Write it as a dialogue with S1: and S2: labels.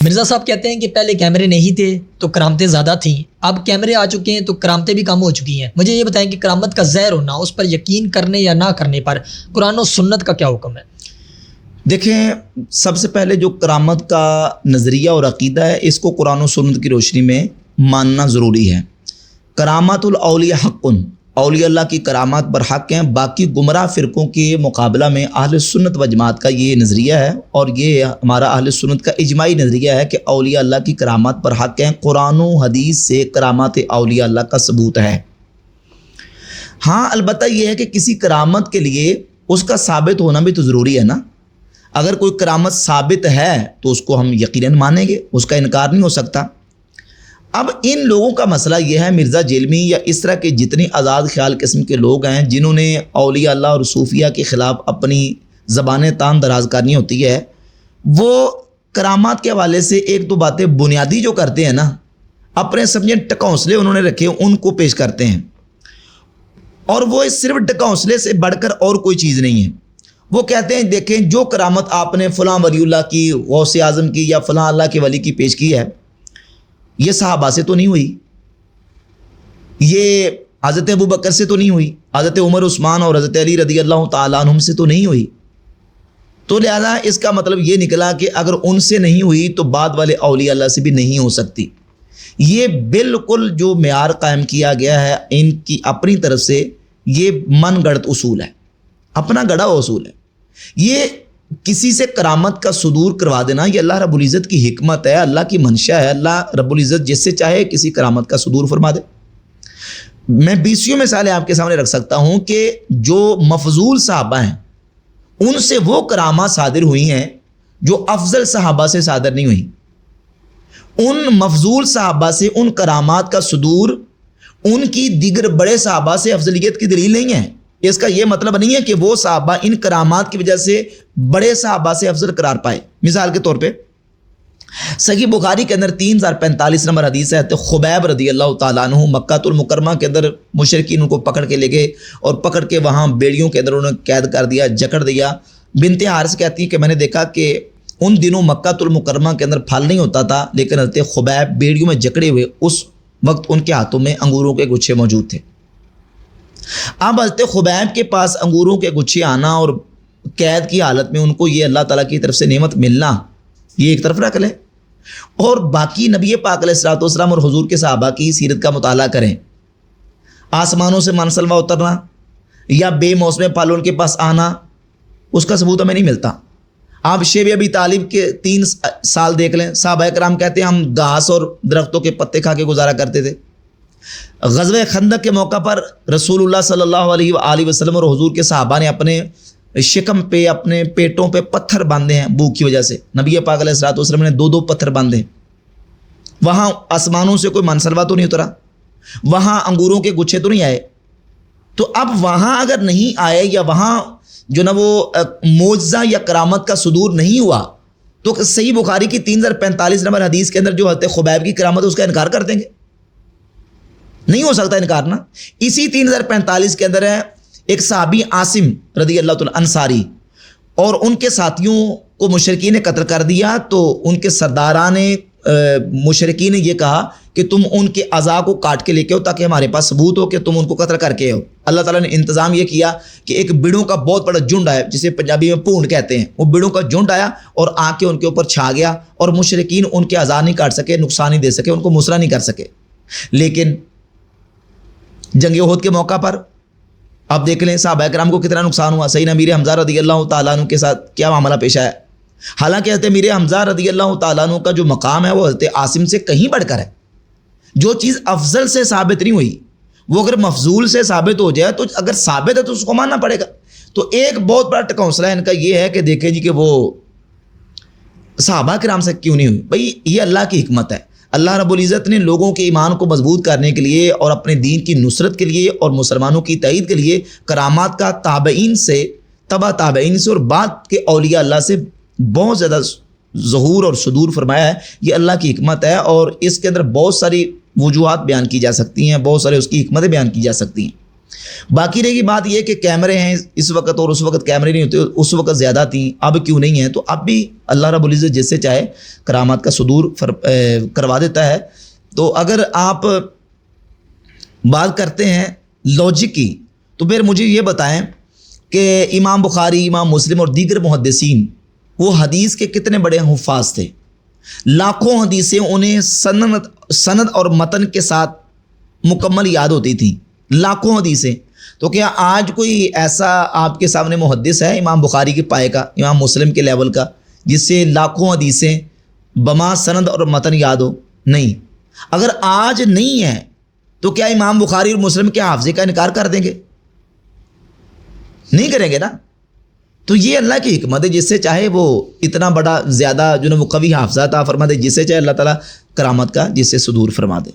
S1: مرزا صاحب کہتے ہیں کہ پہلے کیمرے نہیں تھے تو کرامتیں زیادہ تھیں، اب کیمرے آ چکے ہیں تو کرامتیں بھی کم ہو چکی ہیں۔ مجھے یہ بتائیں کہ کرامت کا ظاہر ہونا، اس پر یقین کرنے یا نہ کرنے پر قرآن و سنت کا کیا حکم ہے؟
S2: دیکھیں، سب سے پہلے جو کرامت کا نظریہ اور عقیدہ ہے، اس کو قرآن و سنت کی روشنی میں ماننا ضروری ہے۔ کرامات الاولیاء حق، اولیاء اللہ کی کرامات پر حق ہیں۔ باقی گمراہ فرقوں کے مقابلہ میں اہل سنت و جماعت کا یہ نظریہ ہے، اور یہ ہمارا اہل سنت کا اجماعی نظریہ ہے کہ اولیاء اللہ کی کرامات پر حق ہیں۔ قرآن و حدیث سے کرامات اولیاء اللہ کا ثبوت ہے۔ ہاں، البتہ یہ ہے کہ کسی کرامت کے لیے اس کا ثابت ہونا بھی تو ضروری ہے نا۔ اگر کوئی کرامت ثابت ہے تو اس کو ہم یقیناً مانیں گے، اس کا انکار نہیں ہو سکتا۔ اب ان لوگوں کا مسئلہ یہ ہے، مرزا جیلمی یا اس طرح کے جتنی آزاد خیال قسم کے لوگ ہیں جنہوں نے اولیاء اللہ اور صوفیہ کے خلاف اپنی زبانیں تان دراز کرنی ہوتی ہے، وہ کرامات کے حوالے سے ایک دو باتیں بنیادی جو کرتے ہیں نا، اپنے سمجھیں ٹکونسلے انہوں نے رکھے ان کو پیش کرتے ہیں، اور وہ صرف ٹکونسلے سے بڑھ کر اور کوئی چیز نہیں ہے۔ وہ کہتے ہیں دیکھیں، جو کرامت آپ نے فلاں ولی اللہ کی، غوث اعظم کی یا فلاں اللہ کے ولی کی پیش کی ہے، یہ صحابہ سے تو نہیں ہوئی، یہ حضرت ابوبکر سے تو نہیں ہوئی، حضرت عمر عثمان اور حضرت علی رضی اللہ تعالیٰ عنہم سے تو نہیں ہوئی۔ تو لہذا اس کا مطلب یہ نکلا کہ اگر ان سے نہیں ہوئی تو بعد والے اولیاء اللہ سے بھی نہیں ہو سکتی۔ یہ بالکل جو معیار قائم کیا گیا ہے ان کی اپنی طرف سے، یہ من گڑت اصول ہے، اپنا گڑا اصول ہے۔ یہ کسی سے کرامت کا صدور کروا دینا، یہ اللہ رب العزت کی حکمت ہے، اللہ کی منشا ہے۔ اللہ رب العزت جس سے چاہے کسی کرامت کا صدور فرما دے۔ میں 20 مثالیں آپ کے سامنے رکھ سکتا ہوں کہ جو مفضول صحابہ ہیں ان سے وہ کرامات صادر ہوئی ہیں جو افضل صحابہ سے صادر نہیں ہوئی۔ ان مفضول صحابہ سے ان کرامات کا صدور ان کی دیگر بڑے صحابہ سے افضلیت کی دلیل نہیں ہے۔ اس کا یہ مطلب نہیں ہے کہ وہ صحابہ ان کرامات کی وجہ سے بڑے صحابہ سے افضل قرار پائے۔ مثال کے طور پہ صحیح بخاری کے اندر 3045 نمبر حدیث ہے، خبیب رضی اللہ تعالیٰ عنہ مکہ المکرمہ کے اندر مشرکین ان کو پکڑ کے لے گئے، اور پکڑ کے وہاں بیڑیوں کے اندر انہوں نے قید کر دیا، جکڑ دیا۔ بنت حارث کہتی ہے کہ میں نے دیکھا کہ ان دنوں مکہ المکرمہ کے اندر پھل نہیں ہوتا تھا، لیکن حضرت خبیب بیڑیوں میں جکڑے ہوئے، اس وقت ان کے ہاتھوں میں انگوروں کے گچھے موجود تھے۔ اب حضرت خبیب کے پاس انگوروں کے گچھے آنا اور قید کی حالت میں ان کو یہ اللہ تعالیٰ کی طرف سے نعمت ملنا، یہ ایک طرف رکھ لیں، اور باقی نبی پاک علیہ الصلوۃ والسلام اور حضور کے صحابہ کی سیرت کا مطالعہ کریں۔ آسمانوں سے من سلوہ اترنا یا بے موسم پھل ان کے پاس آنا، اس کا ثبوت ہمیں نہیں ملتا۔ آپ شیب ابی طالب کے 3 سال دیکھ لیں، صحابہ کرام کہتے ہیں ہم گھاس اور درختوں کے پتے کھا کے گزارا کرتے تھے۔ غزوہ خندق کے موقع پر رسول اللہ صلی اللہ علیہ وآلہ وسلم اور حضور کے صحابہ نے اپنے شکم پہ، اپنے پیٹوں پہ پتھر باندھے ہیں بھوک کی وجہ سے۔ نبی پاک علیہ الصلوۃ والسلام نے 2 پتھر باندھے۔ وہاں آسمانوں سے کوئی منسلوا تو نہیں اترا، وہاں انگوروں کے گچھے تو نہیں آئے۔ تو اب وہاں اگر نہیں آئے، یا وہاں جو نا وہ معجزہ یا کرامت کا صدور نہیں ہوا، تو صحیح بخاری کی 3045 نمبر حدیث کے اندر جو حضرت خبیب کی کرامت ہے اس کا انکار کر دیں گے؟ نہیں ہو سکتا انکار نا۔ اسی 3045 کے اندر ہے ایک صحابی عاصم رضی اللہ تعالیٰ انصاری، اور ان کے ساتھیوں کو مشرکین نے قتل کر دیا، تو ان کے سرداران مشرکین نے یہ کہا کہ تم ان کے اعضاء کو کاٹ کے لے کے آؤ تاکہ ہمارے پاس ثبوت ہو کہ تم ان کو قتل کر کے آؤ۔ اللہ تعالیٰ نے انتظام یہ کیا کہ ایک بڑوں کا بہت بڑا جھنڈ آیا، جسے پنجابی میں پونڈ کہتے ہیں، وہ بڑوں کا جھنڈ آیا اور آ کے ان کے اوپر چھا گیا، اور مشرکین ان کے اعضاء نہیں کاٹ سکے، نقصان نہیں دے سکے، ان کو مسرہ نہیں کر سکے۔ لیکن جنگ احد کے موقع پر آپ دیکھ لیں صحابہ کرام کو کتنا نقصان ہوا۔ سیدنا امیر حمزہ رضی اللہ تعالیٰ عنہ کے ساتھ کیا معاملہ پیش آیا۔ حالانکہ حضرت امیر حمزہ رضی اللہ تعالیٰ عنہ کا جو مقام ہے وہ حضرت عاصم سے کہیں بڑھ کر ہے۔ جو چیز افضل سے ثابت نہیں ہوئی، وہ اگر مفضول سے ثابت ہو جائے تو اگر ثابت ہے تو اس کو ماننا پڑے گا۔ تو ایک بہت بڑا ٹکونسلا ہے ان کا یہ ہے کہ دیکھیں جی کہ وہ صحابہ کرام سے کیوں نہیں ہوئی۔ بھئی یہ اللہ کی حکمت ہے۔ اللہ رب العزت نے لوگوں کے ایمان کو مضبوط کرنے کے لیے اور اپنے دین کی نصرت کے لیے اور مسلمانوں کی تائید کے لیے کرامات کا تابعین سے، تبع تابعین سے اور بعد کے اولیاء اللہ سے بہت زیادہ ظہور اور صدور فرمایا ہے۔ یہ اللہ کی حکمت ہے، اور اس کے اندر بہت ساری وجوہات بیان کی جا سکتی ہیں، بہت سارے اس کی حکمتیں بیان کی جا سکتی ہیں۔ باقی رہی بات یہ کہ کیمرے ہیں اس وقت اور اس وقت کیمرے نہیں ہوتے, اس وقت زیادہ تھیں, اب کیوں نہیں ہیں؟ تو اب بھی اللہ رب العزت جس سے چاہے کرامات کا صدور کروا دیتا ہے. تو اگر آپ بات کرتے ہیں لاجک کی, تو پھر مجھے یہ بتائیں کہ امام بخاری, امام مسلم اور دیگر محدثین وہ حدیث کے کتنے بڑے حفاظ تھے؟ لاکھوں حدیثیں انہیں سند اور متن کے ساتھ مکمل یاد ہوتی تھیں, لاکھوں حدیثیں. تو کیا آج کوئی ایسا آپ کے سامنے محدث ہے امام بخاری کے پائے کا, امام مسلم کے لیول کا, جس سے لاکھوں حدیثیں بما سند اور متن یاد ہو؟ نہیں. اگر آج نہیں ہے تو کیا امام بخاری اور مسلم کے حافظے کا انکار کر دیں گے؟ نہیں کریں گے نا. تو یہ اللہ کی حکمت ہے, جس سے چاہے وہ اتنا بڑا زیادہ جو نا وہ قوی حافظہ عطا فرما دے, جس سے چاہے اللہ تعالیٰ کرامت کا جس سے صدور فرما دے.